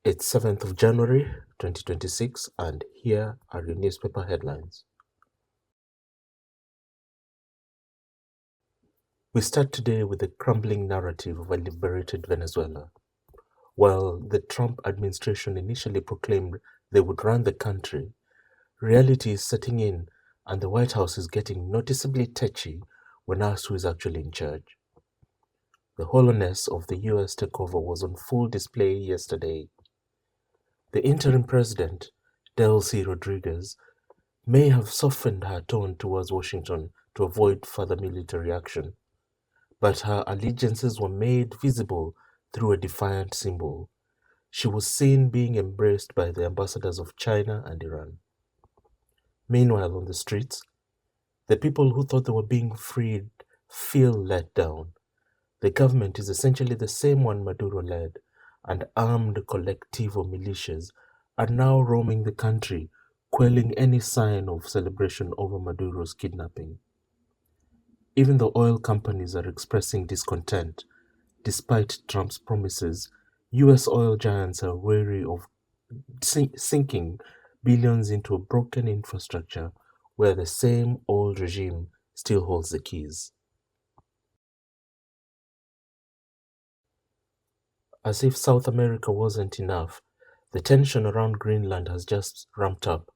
It's 7th of January 2026, and here are your newspaper headlines. We start today with the crumbling narrative of a liberated Venezuela. While the Trump administration initially proclaimed they would run the country, reality is setting in, and the White House is getting noticeably tetchy when asked who is actually in charge. The hollowness of the US takeover was on full display yesterday. The interim president, Delcy Rodriguez, may have softened her tone towards Washington to avoid further military action, but her allegiances were made visible through a defiant symbol. She was seen being embraced by the ambassadors of China and Iran. Meanwhile, on the streets, the people who thought they were being freed feel let down. The government is essentially the same one Maduro led, and armed collectivo militias are now roaming the country, quelling any sign of celebration over Maduro's kidnapping. Even though oil companies are expressing discontent, despite Trump's promises, US oil giants are wary of sinking billions into a broken infrastructure where the same old regime still holds the keys. As if South America wasn't enough, the tension around Greenland has just ramped up.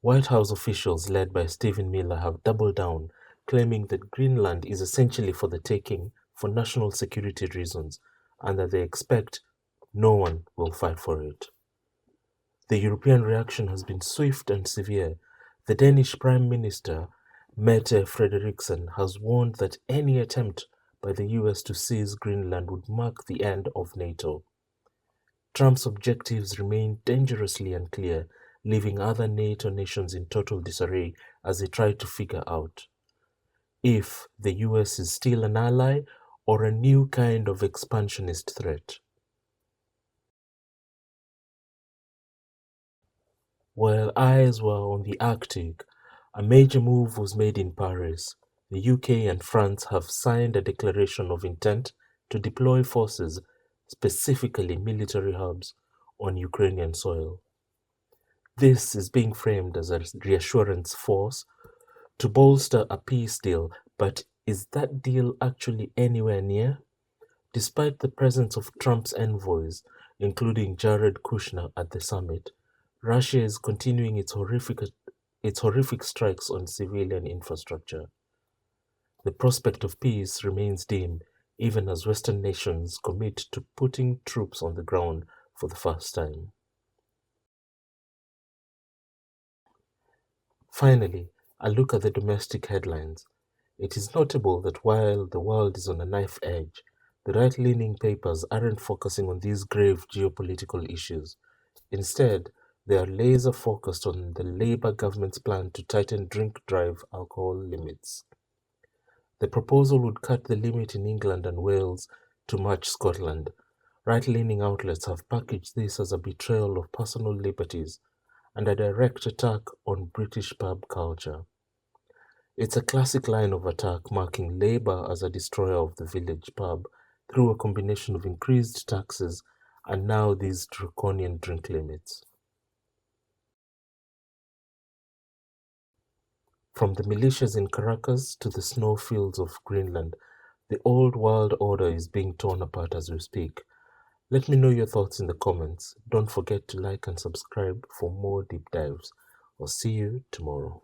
White House officials led by Stephen Miller have doubled down, claiming that Greenland is essentially for the taking for national security reasons and that they expect no one will fight for it. The European reaction has been swift and severe. The Danish Prime Minister, Mette Frederiksen, has warned that any attempt by the US to seize Greenland would mark the end of NATO. Trump's objectives remain dangerously unclear, leaving other NATO nations in total disarray as they try to figure out if the US is still an ally or a new kind of expansionist threat. While eyes were on the Arctic, a major move was made in Paris. The UK and France have signed a declaration of intent to deploy forces, specifically military hubs, on Ukrainian soil. This is being framed as a reassurance force to bolster a peace deal, but is that deal actually anywhere near? Despite the presence of Trump's envoys, including Jared Kushner at the summit, Russia is continuing its horrific strikes on civilian infrastructure. The prospect of peace remains dim, even as Western nations commit to putting troops on the ground for the first time. Finally, a look at the domestic headlines. It is notable that while the world is on a knife edge, the right-leaning papers aren't focusing on these grave geopolitical issues. Instead, they are laser-focused on the Labour government's plan to tighten drink-drive alcohol limits. The proposal would cut the limit in England and Wales to match Scotland. Right-leaning outlets have packaged this as a betrayal of personal liberties and a direct attack on British pub culture. It's a classic line of attack marking Labour as a destroyer of the village pub through a combination of increased taxes and now these draconian drink limits. From the militias in Caracas to the snowfields of Greenland, the old world order is being torn apart as we speak. Let me know your thoughts in the comments. Don't forget to like and subscribe for more deep dives. I'll see you tomorrow.